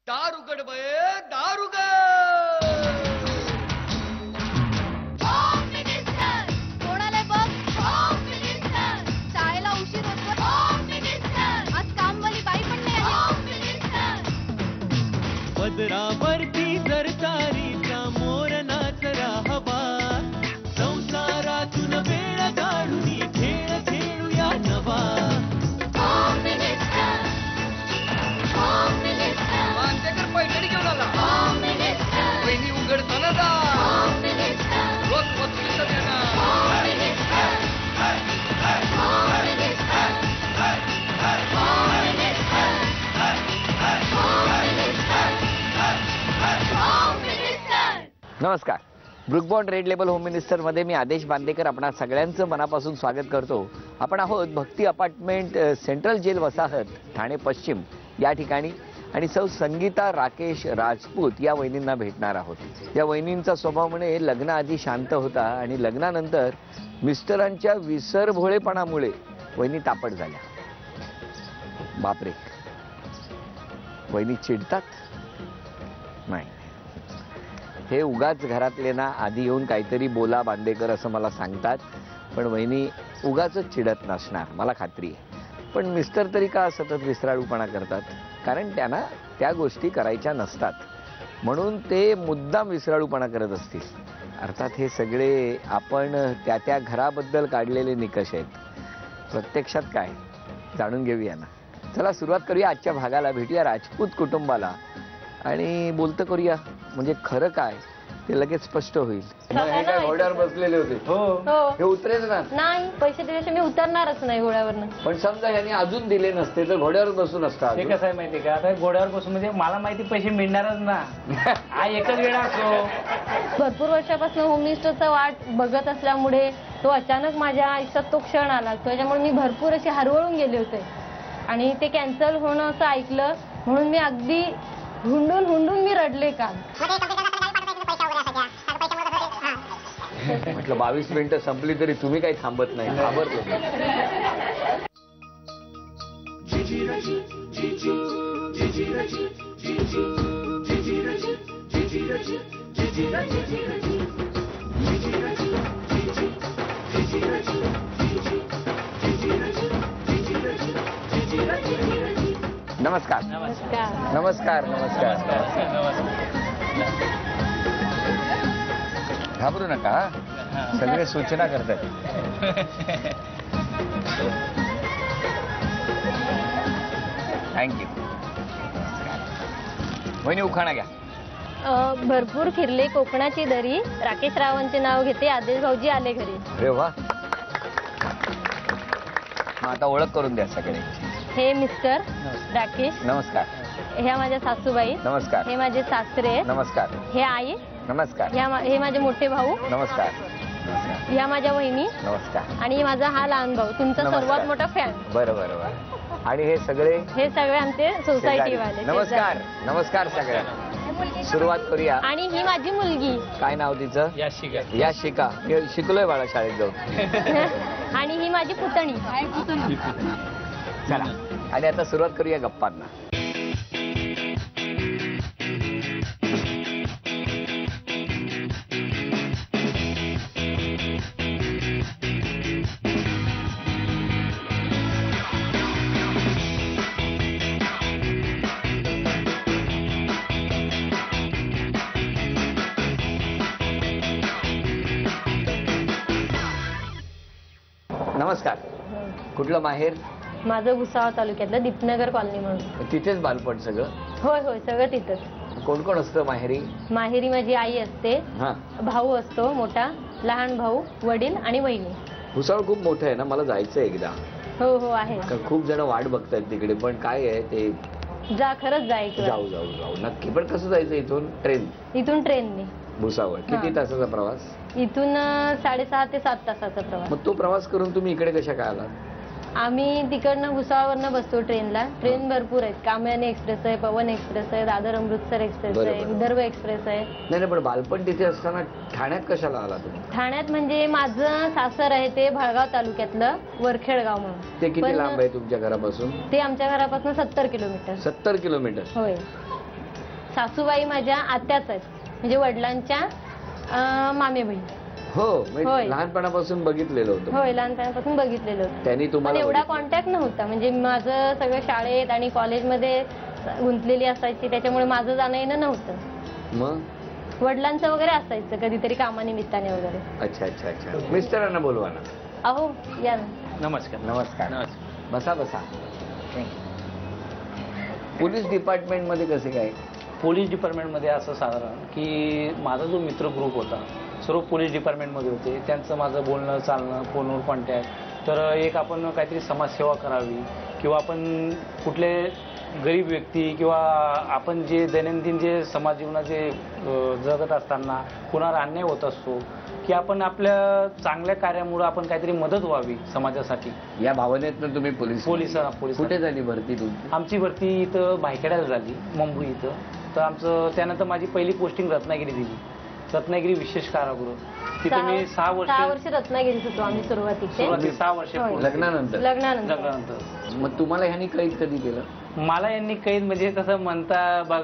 दार उघड बये, दार उघड. होम मिनिस्टर कोणाला बघ. होम मिनिस्टर शाळेला उशीर होतो. होम मिनिस्टर आज कामवाली बाई पण नाही आली. होम मिनिस्टर पदरावरती सरकारीचा मोर नाचरा हवा, संसारातून वेळ काढून खेळ खेळूया नवा. Home minister home minister Bandekar Paithani घेऊन आला. होम मिनिस्टर वहिनी उघडताना जा. होम मिनिस्टर रोज वस्तूचं देणार. Home minister home minister home minister home minister. नमस्कार. Brooke Bond red label home minister मध्ये मी आदेश बांदेकर आपणा सगळ्यांचं मनापासून स्वागत करतो. आपण आहोत भक्ती अपार्टमेंट, सेंट्रल जेल वसाहत, ठाणे पश्चिम या ठिकाणी आणि सौ संगीता राकेश राजपूत या वहिनींना भेटणार आहोत. या वहिनींचा स्वभाव म्हणे लग्नाआधी शांत होता आणि लग्नानंतर मिस्टरांच्या विसरभोळेपणामुळे वहिनी तापट झाल्या. बापरे, वहिनी चिडतात? नाही, हे उगाच घरातले ना आधी येऊन काहीतरी बोला बांदेकर असं मला सांगतात, पण वहिनी उगाच चिडत नसणार मला खात्री आहे. पण मिस्टर तरी का सतत विसराळूपणा करतात? कारण त्यांना त्या गोष्टी करायच्या नसतात म्हणून ते मुद्दाम विसराळूपणा करत असतील. अर्थात हे सगळे आपण त्या त्या घराबद्दल काढलेले निकष आहेत. प्रत्यक्षात काय जाणून घेऊया ना. चला सुरुवात करूया आजच्या भागाला. भेटूया राजपूत कुटुंबाला आणि बोलतं करूया, म्हणजे खरं काय ते लगेच स्पष्ट होईल. हे काय घोड्यावर बसलेले होते? हो हे उतरेच ना. नाही, पैसे दिल्याशिवाय मी उतरणारच नाही घोड्यावरनं. पण समजा यांनी अजून दिले नसते तर घोड्यावर बसून असतात. ते कसं आहे माहितीये का, आता घोड्यावर बसून म्हणजे मला माहिती पैसे मिळणारच ना. हा एकच वेळा असतो. भरपूर वर्षापासून होम मिनिस्टरचा वाट बघत असल्यामुळे तो अचानक माझ्या आयुष्यात तो क्षण आला. त्याच्यामुळे मी भरपूर अशी हरवळून गेले होते आणि ते कॅन्सल होणं असं ऐकलं म्हणून मी अगदी हुंडून हुंडून मी रडले का. म्हटलं 22 मिनिटं संपली तरी तुम्ही काही थांबत नाही, घाबरलो. नमस्कार नमस्कार. नमस्कार नमस्कार. घाबरू नका, सगळे सूचना करतात. थँक्यू. वहिनी उखाणा घ्या. भरपूर फिरले कोकणाची दरी, राकेश रावांचे नाव घेते, आदेश भाऊजी आले घरी. अरे वा. मग आता ओळख करून द्या सगळे. हे मिस्टर राकेश. नमस्कार. ह्या माझ्या सासूबाई. नमस्कार. हे माझे सासरे. नमस्कार. हे आई. नमस्कार. हे माझे मोठे भाऊ. नमस्कार. ह्या माझ्या वहिनी नमस्कार. आणि माझा हा लहान भाऊ, तुमचा नमस्कार. सर्वात मोठा फॅन. बरं बरं बरं. आणि हे सगळे आमचे सोसायटी वाले. नमस्कार. नमस्कार सगळ्यांना. सुरुवात करूया. आणि ही माझी मुलगी. काय नाव तिचं? या शिका. शिकलोय बाळा शाळेत जाऊन. आणि ही माझी पुतणी. चला आणि आता सुरुवात करूया गप्पांना. नमस्कार. कुठलं माहेर? माझं भुसावळ तालुक्यातलं दीपनगर कॉलनी म्हणून. तिथेच बालपण सगळं? होय होय, सगळं तिथंच. कोण कोण असतं माहेरी? माहेरी माझी आई असते, हा. भाऊ असतो मोठा, लहान भाऊ, वडील आणि वहिनी. भुसावळ खूप मोठं आहे ना, मला जायचं एकदा. हो हो आहे. खूप जण वाट बघतायत तिकडे, पण काय आहे ते. जा, खरंच जायचं. जाऊ जाऊ जाऊ नक्की. पण कसं जायचं इथून? ट्रेन? इथून ट्रेनने. भुसावळ किती तासाचा प्रवास? इथून 6.5 ते 7 तासाचा प्रवास. मग तो प्रवास करून तुम्ही इकडे कशा काय आला? आम्ही तिकडनं भुसावळवरनं बसतो ट्रेनला. ट्रेन भरपूर आहेत. कामयानी एक्सप्रेस आहे, पवन एक्सप्रेस आहे, दादर अमृतसर एक्सप्रेस आहे, विदर्भ एक्सप्रेस आहे. नाही पण बालपण तिथे असताना ठाण्यात कशाला आला तुम्ही? ठाण्यात म्हणजे माझं सासर आहे ते भळगाव तालुक्यातलं वरखेडगाव म्हणून. ते किती लांब आहे तुमच्या घरापासून? ते आमच्या घरापासून 70 किलोमीटर. 70 किलोमीटर? होय. सासूबाई माझ्या आत्याच आहेत, म्हणजे वडिलांच्या मामे बहीण. हो होय. म्हणजे लहानपणापासून बघितलेलं होतं. होय, लहानपणापासून बघितलेलं होतं. त्यांनी पण तुम्हाला एवढा बघितलं. कॉन्टॅक्ट नव्हता, म्हणजे माझं सगळं शाळेत आणि कॉलेजमध्ये गुंतलेली असायची, त्याच्यामुळे माझं जाणं येणं नव्हतं. मग वडिलांचं वगैरे असायचं कधीतरी कामानिमित्ताने वगैरे. अच्छा अच्छा अच्छा. मिस्टरांना बोलवा ना. अहो या ना. नमस्कार. नमस्कार. नमस्कार. बसा बसा. पोलीस डिपार्टमेंटमध्ये कसे काय? पोलीस डिपार्टमेंटमध्ये असं साधारण की माझा जो मित्र ग्रुप होता सर्व पोलीस डिपार्टमेंटमध्ये होते. त्यांचं माझं बोलणं चालणं, फोनवर कॉन्टॅक्ट. तर एक आपण काहीतरी समाजसेवा करावी किंवा आपण कुठले गरीब व्यक्ती किंवा आपण जे दैनंदिन जे समाज जीवनात जे जगत असताना कुणाला अन्याय होत असतो की आपण आपल्या चांगल्या कार्यामुळे आपण काहीतरी मदत व्हावी समाजासाठी. या भावनेतनं तुम्ही पोलीस पोलीस कुठे झाली भरती तुमची? आमची भरती इथं भायखेड्याला झाली, मुंबई इथं. तर आमचं त्यानंतर माझी पहिली पोस्टिंग रत्नागिरी दिली, रत्नागिरी विशेष कारागृह. तिथे मी 6 वर्ष रत्नागिरीत होतो आम्ही सुरुवातीचे. 6 वर्ष होय. लग्नानंतर? लग्नानंतर. मग तुम्हाला ह्यांनी कैद कधी केलं? मला यांनी कैद म्हणजे कसं म्हणता बघ,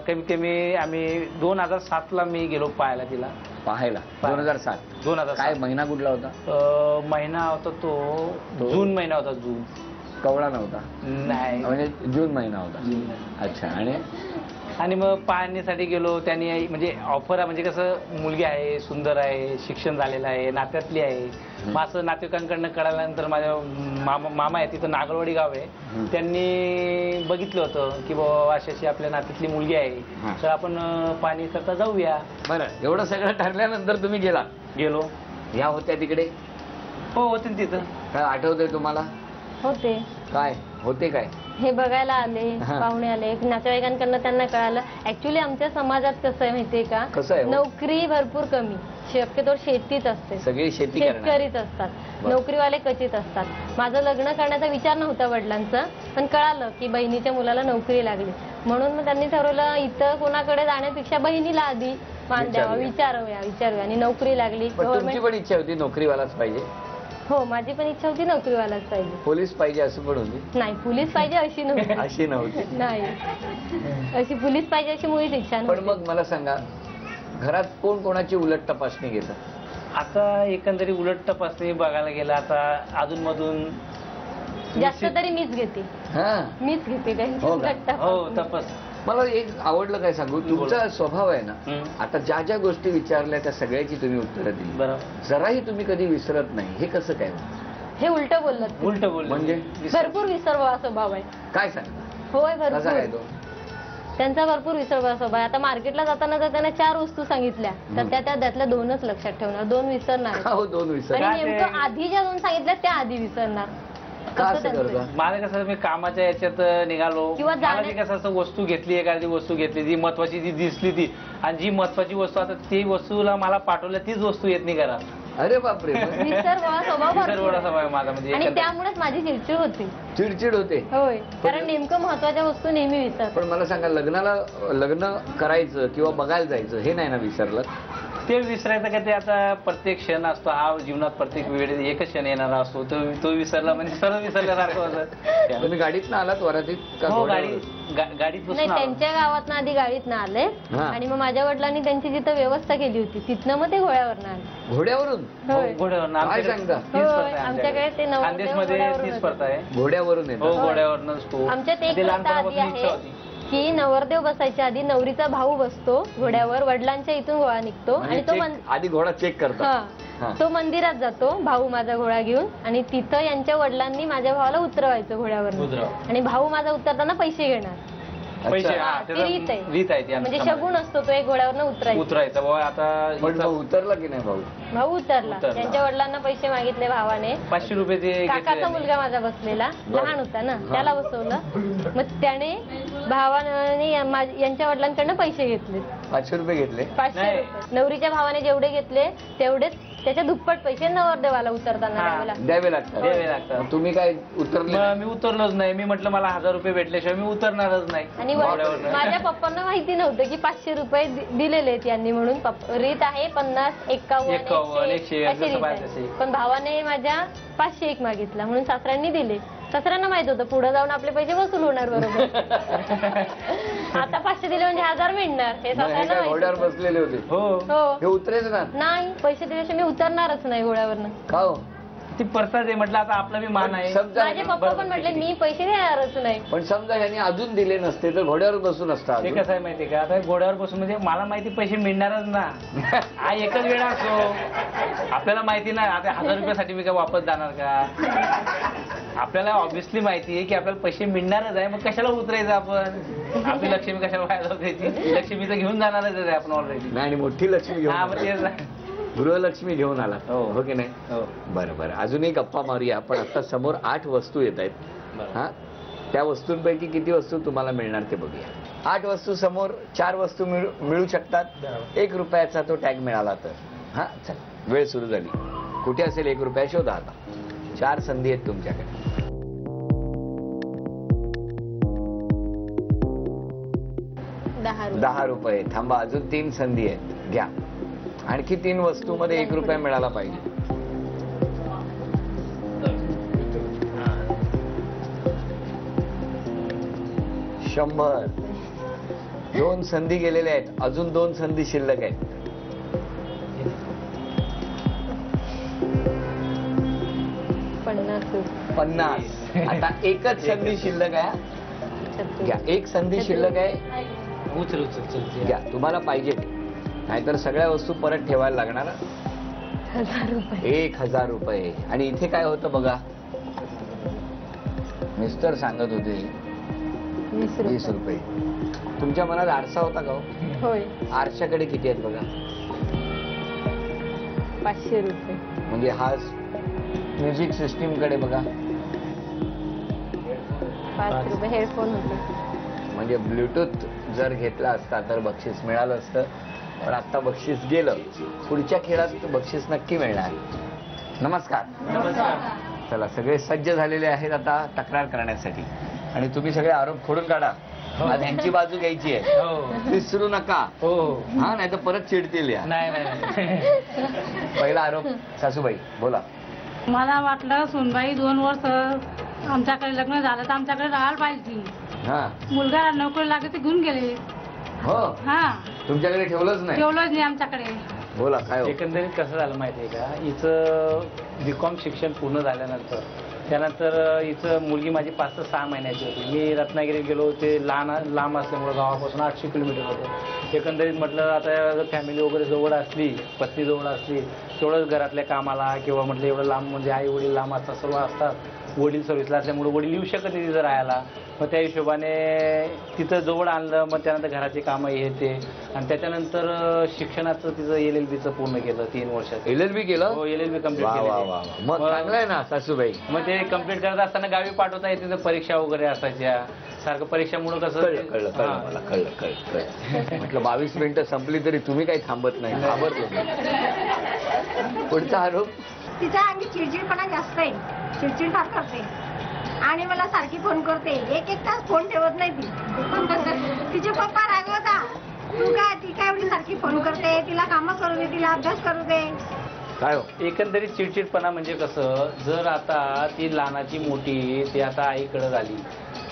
कमीत कमी आम्ही 2007ला मी गेलो पाहायला तिला. पाहायला 2007. 2007. काय महिना कुठला होता? महिना होता तो जून महिना होता. जून कवळा नव्हता नाही, म्हणजे जून महिना होता. अच्छा. आणि मग पाहण्यासाठी गेलो. त्यांनी म्हणजे ऑफर म्हणजे कसं मुलगी आहे, सुंदर आहे, शिक्षण झालेलं आहे, नात्यातली आहे. मग असं नातेवाईकांकडनं कळाल्यानंतर माझ्या मामा आहे तिथं नागलवाडी गाव आहे, त्यांनी बघितलं होतं की बाबा अशी आपल्या नात्यातली मुलगी आहे, तर आपण पाहणी करता जाऊया. बरं. एवढं सगळं ठरल्यानंतर तुम्ही गेलो. या होत्या तिकडे? हो होते ना तिथं. काय आठवतंय तुम्हाला? होते. काय होते? काय हे बघायला आले, पाहुणे आले, नातेवाईकांकडनं त्यांना कळालं. ऍक्च्युली आमच्या समाजात कसं आहे माहितीये का, कसं आहे? नोकरी भरपूर कमी, शक्यतो शेतीच असते, सगळी शेती करणार. शेतकरीच असतात, नोकरीवाले क्वचित असतात. माझं लग्न करण्याचा विचार नव्हता वडिलांचा, पण कळालं की बहिणीच्या मुलाला नोकरी लागली, म्हणून मग त्यांनी ठरवलं इथं कोणाकडे जाण्यापेक्षा बहिणीला आधी मान द्यावा, विचारूया. आणि नोकरी लागली. तुमची पण इच्छा होती नोकरीवालाच पाहिजे? हो, माझी पण इच्छा होती नोकरीवालाच पाहिजे. पोलीस पाहिजे असं पण होती? नाही, पोलीस पाहिजे अशी नव्हती. अशी नव्हती? नाही, अशी पोलीस पाहिजे अशी मुळीच इच्छा पण नव्हती. मग मला सांगा, घरात कोण कोणाची उलट तपासणी घेतं? आता एकंदरीत उलट तपासणी बघायला गेलं आता अधूनमधून जास्त तरी मीच घेते. मीच घेते त्यांची हो का? उलट तपासणी. हो तपास. मला एक आवडलं काय सांगू, तुमचा स्वभाव आहे ना, आता ज्या ज्या गोष्टी विचारल्या त्या सगळ्याची तुम्ही उत्तरं दिली, बरोबर. जराही तुम्ही कधी विसरत नाही. हे कसं काय? हे उलट बोललं. उलट बोलले म्हणजे? भरपूर विसरवा स्वभाव आहे. काय सांगता? होय, कसा काय भरपूर. तो? त्यांचा भरपूर विसरवा स्वभाव आहे. आता मार्केटला जाताना जर त्यांना 4 वस्तू सांगितल्या तर त्यातल्या 2च लक्षात ठेवणार, 2 विसरणार. हो, 2 विसर. आणि नेमकं आधी ज्या 2 सांगितल्या त्या आधी विसरणार. का असं करता? मला कसं मी कामाच्या याच्यात निघालो किंवा मला जी कसं असं वस्तू घेतली, एखादी वस्तू घेतली जी महत्वाची जी दिसली ती, आणि जी महत्वाची वस्तू आता ती वस्तूला मला पाठवल्या तीच वस्तू येत नाही घरात. अरे बापरे. विसरवा स्वभाव भरपूर आहे. स्वभाव आहे माझा म्हणजे आणि एकंदरीत. त्यामुळेच माझी चिडचिड होती. चिडचिड होते? होय, कारण नेमकं महत्वाच्या वस्तू नेहमी विसरतात. पण मला सांगा, लग्न करायचं किंवा बघायला जायचं हे नाही ना विसरलं? ते विसरायचं का, ते आता प्रत्येक क्षण असतो हा जीवनात, प्रत्येक वेळेस एकच क्षण येणारा असतो, तो विसरला म्हणजे सर्व विसरल्यासारखं होतं. तुम्ही गाडीतनं आलात वरातीत का हो, घोड्यावर? गाडीत नाही, बसून आलो. त्यांच्या गावातनं आधी गाडीतनं आले आणि मग माझ्या वडिलांनी त्यांची जिथं व्यवस्था केली होती तिथनं मग ते घोड्यावरनं आले. घोड्यावरून? होय. घोड्यावरून काय सांगता? होय, आमच्याकडे ते खानदेशमध्ये घोड्यावरून 30 स्पर्धा आहे. घोड्यावरून हो, येतात? घोड्यावरनंच तो. आमच्यात एक ते प्रथा आधी लहानपणापासून इच्छा आहे होती. की नवरदेव बसायच्या आधी नवरीचा भाऊ बसतो घोड्यावर, वडिलांच्या इथून घोडा निघतो आणि तो आधी घोडा चेक करतात? तो मंदिरात जातो भाऊ माझा घोडा घेऊन, आणि तिथं यांच्या वडिलांनी माझ्या भावाला उतरवायचं घोड्यावर, आणि भाऊ माझा उतरताना पैसे घेणार. पैसे ती रीत आहे. रीत आहे ती म्हणजे शगुन असतो तो एक घोड्यावरनं उतरायचा. आता पण भाऊ उतरला की नाही? भाऊ उतरला. त्यांच्या वडिलांना पैसे मागितले भावाने. 500 रुपये ते काकाचा मुलगा माझा बसलेला, लहान होता ना, त्याला बसवलं. मग त्याने भावाने यांच्या वडिलांकडनं पैसे घेतले. 500 रुपये घेतले? 500 रुपये. नवरीच्या भावाने जेवढे घेतले तेवढेच त्याच्या दुप्पट पैसे नवरदेवाला उतरताना द्यावे लागतात. तुम्ही काय उतरले? मी उतरलोच नाही. मी म्हटलं मला 1000 रुपये भेटल्याशिवाय मी उतरणारच नाही. आणि माझ्या पप्पांना माहिती नव्हतं की 500 रुपये दिलेले आहेत यांनी, म्हणून रीत आहे 50, 51, 100 अशी रीत आहे. पण भावाने माझ्या 501 मागितला म्हणून सासऱ्यांनी दिले. सासऱ्यांना माहित होतं पुढे जाऊन आपले पैसे वसूल होणार बरोबर. आता 500 दिले म्हणजे 1000 मिळणार हे मग हे सगळ्यांना काय माहिती घोड्यावर होतं. बसलेले होते? हो हो हे उतरेच ना? नाही पैसे दिल्याशिवाय मी उतरणारच नाही घोड्यावरनं. का हो? ती प्रसाद आहे म्हटलं, आता आपला बी मान आहे. समजा माझे पप्पा पण म्हटले मी पैसे देणारच नाही. पण समजा यांनी अजून दिले नसते तर घोड्यावर बसून असता ते अजून. कसं आहे माहितीये का, आता घोड्यावर बसून म्हणजे मला माहिती पैसे मिळणारच ना. हा एकच वेळा असतो, आपल्याला माहिती नाही आता 1000 रुपयासाठी मी काय वापस जाणार का. आपल्याला ऑब्व्हियसली माहिती आहे की आपल्याला पैसे मिळणारच आहे, मग कशाला उतरायचं आपण. आपली लक्ष्मी कशाला व्हायला जाऊ द्यायची. लक्ष्मी तर घेऊन जाणारच आहे आपण ऑलरेडी. नाही आणि मोठी लक्ष्मी घेऊन हा मग आला. तेच. गृहलक्ष्मी घेऊन आला. हो. हो की नाही? हो बरं बरं, अजूनही गप्पा मारूया. पण आता समोर 8 वस्तू येत आहेत. बरं. हा, त्या वस्तूंपैकी किती वस्तू तुम्हाला मिळणार ते बघूया. 8 वस्तू समोर, 4 वस्तू मिळू शकतात. बरोबर. 1 रुपयाचा तो टॅग मिळाला तर. हा चल, वेळ सुरू झाली. कुठे असेल 1 रुपया शोधा आता. 4 संधी आहेत तुमच्याकडे. ₹10. 10 रुपये. थांबा, अजून 3 संधी आहेत, घ्या. आणखी 3 वस्तूमध्ये 1 रुपया मिळाला पाहिजे. $100. 2 संधी गेलेल्या आहेत, अजून 2 संधी शिल्लक आहेत. $50. आता एकच संधी शिल्लक आहे. घ्या, 1 संधी शिल्लक आहे. उचल उचल चल. घ्या, तुम्हाला पाहिजे ते. नाहीतर सगळ्या वस्तू परत ठेवायला लागणार. 1000 रुपये. आणि इथे काय होतं बघा, मिस्टर सांगत होते 20 रुपये. तुमच्या मनात आरसा होता का हो? होय आरशाकडे किती आहेत बघा. 500 रुपये. म्हणजे हा म्युझिक सिस्टीम कडे बघा. 5 रुपये हेडफोन होते. म्हणजे ब्लूटूथ जर घेतला असता तर बक्षीस मिळालं असतं. पण आता बक्षीस गेलं. पुढच्या खेळात बक्षीस नक्की मिळणार. नमस्कार. नमस्कार. चला, सगळे सज्ज झालेले आहेत आता तक्रार करण्यासाठी. आणि तुम्ही सगळे आरोप खोडून काढा. आज यांची बाजू घ्यायची आहे, हो विसरू नका. हो. हा, नाही तर परत चिडतील या. नाही नाही. पहिला आरोप सासूबाई, बोला. मला वाटलं सुनबाई 2 वर्ष आमच्याकडे लग्न झालं तर आमच्याकडे राहायला पाहिजे. हा, मुलगा नोकरी लागली ते घेऊन गेले. हो, हा तुमच्याकडे ठेवलंच नाही. ठेवलंच नाही आमच्याकडे. बोला, काय हो? एकंदरीत कसं झालं माहितीये का, हिचं बीकॉम शिक्षण पूर्ण झाल्यानंतर त्यानंतर हिचं मुलगी माझी 5 ते 6 महिन्याची होती. मी रत्नागिरीत गेलो, ते लांब असल्यामुळे गावापासून 800 किलोमीटर होतं. एकंदरीत म्हटलं आता फॅमिली वगैरे जवळ असली, पत्नी जवळ असली, तेवढंच घरातल्या कामाला किंवा म्हटलं एवढं लांब म्हणजे आई वडील लांब असतात, सर्व असतात. वडील सर्व्हिसला असल्यामुळे वडील येऊ शकत नाही तिथं राहायला. मग त्या हिशोबाने तिथं जवळ आणलं. मग त्यानंतर घराची कामं हे ते. आणि त्याच्यानंतर शिक्षणाचं तिचं LLB पूर्ण केलं 3 वर्षात. LLB केलं? हो, LLB कम्प्लीट वा वा वा. मग चांगलं आहे ना सासूबाई. मग ते कम्प्लीट करत असताना गावी पाठवता येते, तिथं परीक्षा वगैरे असायच्या. सारखं परीक्षामुळे कसं कळलं मला, कळलं. म्हटलं 22 मिनिटं संपली तरी तुम्ही काही थांबत नाही, घाबरतो. पुढचा आरोप. तिचा अंगी चिडचिडपणा जास्त आहे. चिडचिड फार करते आणि मला सारखी फोन करते. 1-1 तास फोन ठेवत नाही ती. तिचे पप्पा रागवता, तू काय ती काय एवढी सारखी फोन करते, तिला कामं करू दे, तिला अभ्यास करू दे. काय हो? एकंदरीत चिडचिडपणा म्हणजे कसं, जर आता ती लहानाची मोठी ती आता आईकडे झाली,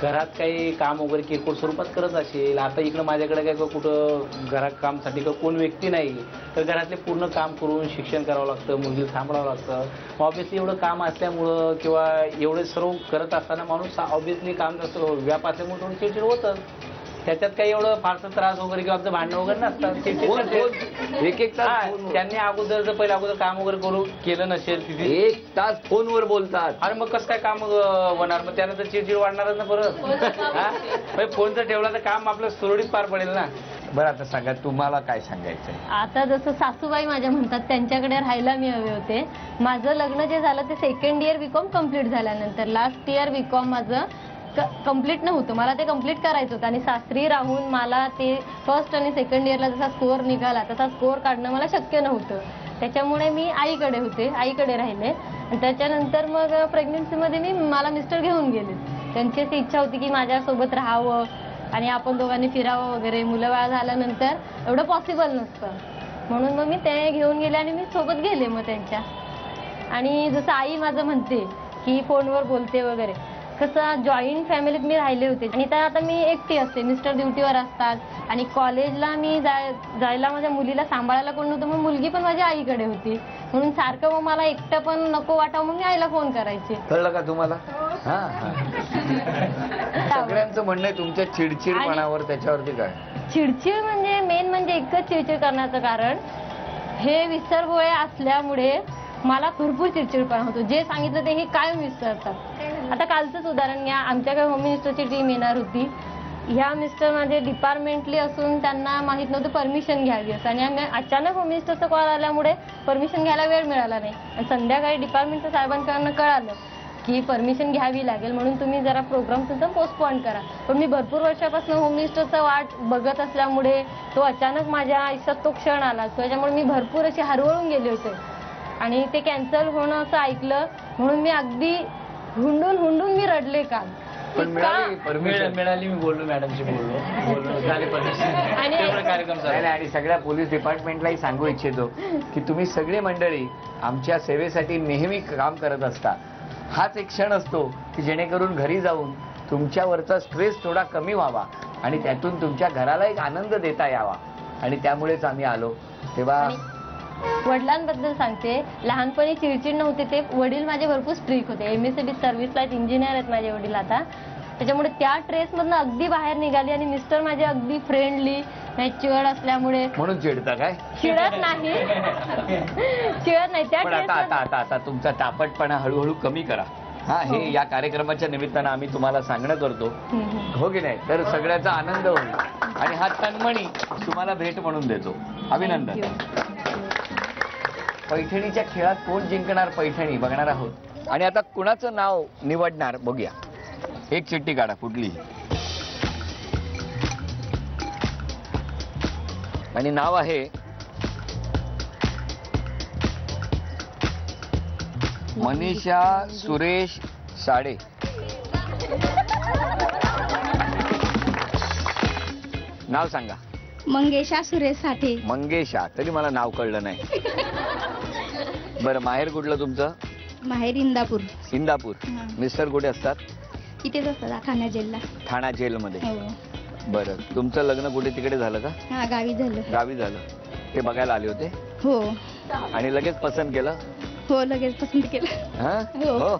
घरात काही काम वगैरे किरकोळ स्वरूपात करत असेल. आता इकडं माझ्याकडे काय कुठं घरात कामसाठी कोण व्यक्ती नाही, तर घरातले पूर्ण काम करून शिक्षण करावं लागतं, मुलगी सांभाळावं लागतं. ऑब्व्हियसली एवढं काम असल्यामुळं किंवा एवढे सर्व करत असताना माणूस ऑब्व्हियसली काम जास्त व्याप असल्यामुळे थोडं चिडचिड होतं. त्याच्यात काही एवढं फारसं त्रास वगैरे किंवा आमचं भांडणं वगैरे नसतात. 1-1 तास त्यांनी अगोदर काम वगैरे करून केलं नसेल तिथे 1 तास फोनवर बोलतात. आणि मग कसं काय काम होणार, मग त्यानंतर चिडचिड वाढणारच ना परत. हा, फोनचं ठेवलं तर काम आपलं सुरळीत पार पडेल ना. बरं, आता सांगा तुम्हाला काय सांगायचंय. आता जसं सासूबाई माझ्या म्हणतात त्यांच्याकडे राहायला मी हवे होते. माझं लग्न जे झालं ते 2nd इयर बीकॉम कम्प्लीट झाल्यानंतर. लास्ट इयर बीकॉम माझं कम्प्लीट नव्हतं, मला ते कम्प्लीट करायचं होतं. आणि सासरी राहून मला ते 1st आणि 2nd इयरला जसा स्कोअर निघाला तसा स्कोअर काढणं मला शक्य नव्हतं. त्याच्यामुळे मी आईकडे होते, आईकडे राहिले. आणि त्याच्यानंतर मग प्रेग्नन्सीमध्ये मला मिस्टर घेऊन गेले. त्यांची अशी इच्छा होती की माझ्यासोबत राहावं आणि आपण दोघांनी फिरावं वगैरे. मुलं बाळ झाल्यानंतर एवढं पॉसिबल नसतं, म्हणून मग मी ते घेऊन गेले आणि मी सोबत गेले मग त्यांच्या. आणि जसं आई माझं म्हणते की फोनवर बोलते वगैरे, कसं जॉईंट फॅमिलीत मी राहिले होते आणि तर आता मी एकटी असते. मिस्टर ड्युटीवर असतात आणि कॉलेजला मी जायला माझ्या मुलीला सांभाळायला कोण नव्हतं, मग मुलगी पण माझ्या आईकडे होती. म्हणून सारखं मग मला एकटं पण नको वाटावं म्हणून मी आईला फोन करायचे. कळलं का तुम्हाला? हा सगळ्यांचं म्हणणं आहे तुमच्या चिडचिडपणावर, त्याच्यावरती काय? चिडचिड म्हणजे मेन म्हणजे एकच चिडचिड करण्याचं कारण हे विसरभोळे असल्यामुळे मला भरपूर चिडचिडपणा होतो. जे सांगितलं ते हे कायम विसरतात. आता कालचंच उदाहरण घ्या, आमच्याकडे होम मिनिस्टरची टीम येणार होती. ह्या मिस्टर माझे डिपार्टमेंटली असून त्यांना माहित नव्हतं परमिशन घ्यावी असं, आणि आम्ही अचानक होम मिनिस्टरचा कॉल आल्यामुळे परमिशन घ्यायला वेळ मिळाला नाही. आणि संध्याकाळी डिपार्टमेंटच्या साहेबांकडनं कळालं की परमिशन घ्यावी लागेल म्हणून तुम्ही जरा प्रोग्राम तुमचा पोस्टपोन करा. पण मी भरपूर वर्षापासून होम मिनिस्टरचा वाट बघत असल्यामुळे तो अचानक माझ्या आयुष्यात तो क्षण आला. त्याच्यामुळे मी भरपूर अशी हरवळून गेले होते आणि ते कॅन्सल होणं असं ऐकलं म्हणून मी अगदी हुंडून मी रडले काल. पण मिळाली परमिशन? मिळाली. मी बोललो मॅडमशी, बोललो झाले परमिशन. कार्यक्रम झाला. आणि सगळ्या पोलीस डिपार्टमेंटलाही सांगू इच्छितो की तुम्ही सगळे मंडळी आमच्या सेवेसाठी नेहमी काम करत असता. हाच एक क्षण असतो की जेणेकरून घरी जाऊन तुमच्यावरचा स्ट्रेस थोडा कमी व्हावा आणि त्यातून तुमच्या घराला एक आनंद देता यावा, आणि त्यामुळेच आम्ही आलो. तेव्हा वडिलांबद्दल सांगते, लहानपणी चिडचिड नव्हते. ते वडील माझे भरपूर स्ट्रिक्ट होते. MSCB सर्व्हिसला इंजिनियर आहेत माझे वडील आता. त्याच्यामुळे त्या ट्रेसमधनं अगदी बाहेर निघाली आणि मिस्टर माझे अगदी फ्रेंडली मॅच्युअर्ड असल्यामुळे. म्हणून चिडता काय? चिडत नाही त्या पण आता तुमचा तापटपणा हळूहळू कमी करा. हा, हे या कार्यक्रमाच्या निमित्तानं आम्ही तुम्हाला सांगणं करतो, हो की नाही? तर सगळ्याचा आनंद होईल आणि हा तन्मणी तुम्हाला भेट म्हणून देतो. अभिनंदन. पैठणीच्या खेळात कोण जिंकणार पैठणी बघणार आहोत. आणि आता कुणाचं नाव निवडणार बघूया. एक चिठ्ठी काढा कुठली, आणि नाव आहे मनीषा सुरेश साडे. नाव सांगा. मंगेशा सुरेश साठे. मंगेशा, तरी मला नाव कळलं नाही. बरं, माहेर कुठलं तुमचं? माहेर इंदापूर. इंदापूर. मिस्टर कुठे असतात? इथेच असतात ठाणा जेलला. ठाणा जेलमध्ये. हो. बरं, तुमचं लग्न कुठे तिकडे झालं का? हा, गावी झालं. गावी झालं. ते बघायला आले होते हो. आणि लगेच पसंत केलं? हो, लगेच पसंत केलं. हा हो. हो.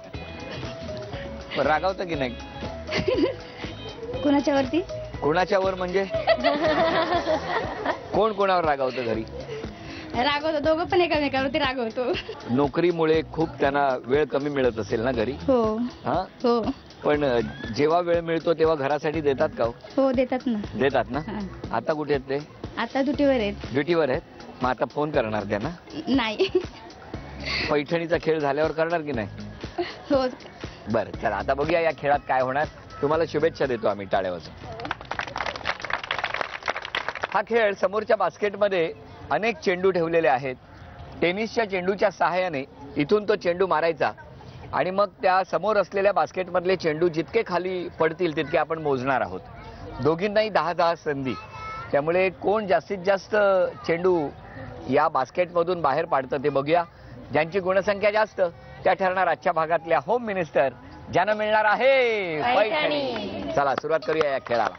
पण रागावतं की नाही? कोणाच्या वरती? कोणाच्यावर म्हणजे? कोण कोणावर रागावतं घरी? रागवतो, दोघं पण एकामेकावरती रागवतो. नोकरीमुळे खूप त्यांना वेळ कमी मिळत असेल ना घरी? हो. हा. हो. पण जेव्हा वेळ मिळतो तेव्हा घरासाठी देतात का? हो, देतात ना. देतात ना. हा. आता कुठे आहेत ते? आता ड्युटीवर आहेत. ड्युटीवर आहेत. मग आता फोन करणार त्यांना? नाही. पैठणीचा खेळ झाल्यावर करणार की नाही? हो. बरं, चला आता बघूया या खेळात काय होणार. तुम्हाला शुभेच्छा देतो आम्ही टाळ्या वाजवून. हा खेळ समोरच्या बास्केटमध्ये अनेक चेंडू ठेवलेले आहेत. टेनिसच्या चेंडूच्या सहाय्याने इथून तो चेंडू मारायचा आणि मग त्या समोर असलेल्या बास्केटमधले चेंडू जितके खाली पडतील तितके आपण मोजणार आहोत. दोघींनाही 10-10 संधी. त्यामुळे कोण जास्तीत जास्त चेंडू या बास्केटमधून बाहेर पाडतं ते बघूया. ज्यांची गुणसंख्या जास्त त्या ठरणार आजच्या भागातल्या होम मिनिस्टर, ज्यांना मिळणार आहे पैठणी. चला सुरुवात करूया या खेळाला.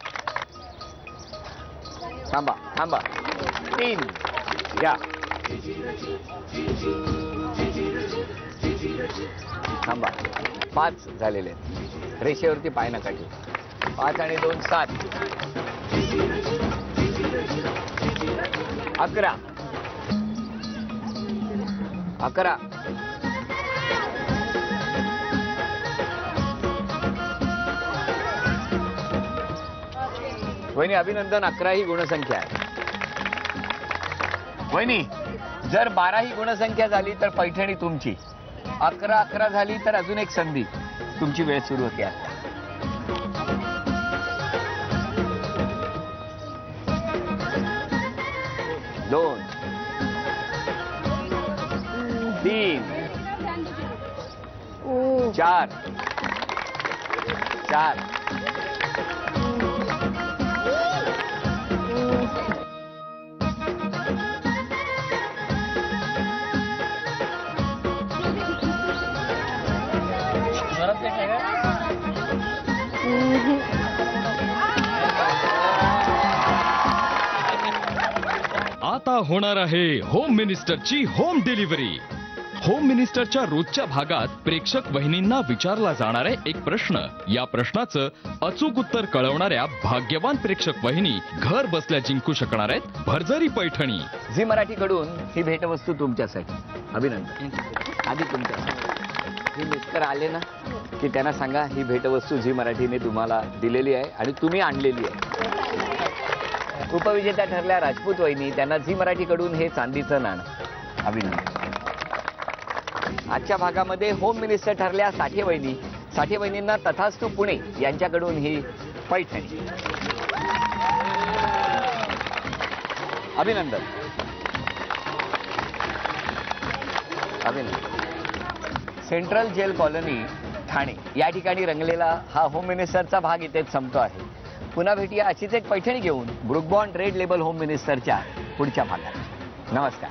थांबा थांबा. 3 घ्या. थांबा. 5 झालेले आहेत. रेषेवरती पाय नका ठेवू. 5 आणि 2 7. 11. 11. वहिनी अभिनंदन. 11 ही गुणसंख्या आहे. वहिनी, जर 12 ही गुणसंख्या झाली तर पैठणी तुमची. 11-11 झाली तर अजून एक संधी. तुमची वेळ सुरू होते आता. 2 3 4 4 घरात काय? आता होणार आहे होम मिनिस्टरची होम डिलिव्हरी. होम मिनिस्टरच्या रोजच्या भागात प्रेक्षक वहिनींना विचारला जाणारा एक प्रश्न, या प्रश्नाचं अचूक उत्तर कळवणाऱ्या भाग्यवान प्रेक्षक वहिनी घर बसल्या जिंकू शकणार आहेत भरजरी पैठणी. झी मराठीकडून ही भेटवस्तू तुमच्यासाठी. अभिनंदन. आधी तुमच्यासाठी हे मिस्टर आले ना की त्यांना सांगा ही भेटवस्तू झी मराठीने तुम्हाला दिलेली आहे आणि तुम्ही आणलेली आहे. उपविजेत्या ठरल्या राजपूत वहिनी, त्यांना झी मराठीकडून हे चांदीचं नाणं. अभिनंदन. आजच्या भागामध्ये होम मिनिस्टर ठरल्या साठे वहिनी, साठे वहिनींना तथास्तु पुणे यांच्याकडून ही पैठणी. अभिनंदन. अभिनंदन. सेंट्रल जेल कॉलनी ठाणे या ठिकाणी रंगलेला हा होम मिनिस्टरचा भाग इथेच संपतो आहे. पुन्हा भेटूया अशीच एक पैठणी घेऊन Brooke Bond red label home मिनिस्टरच्या पुढच्या भागात. नमस्कार.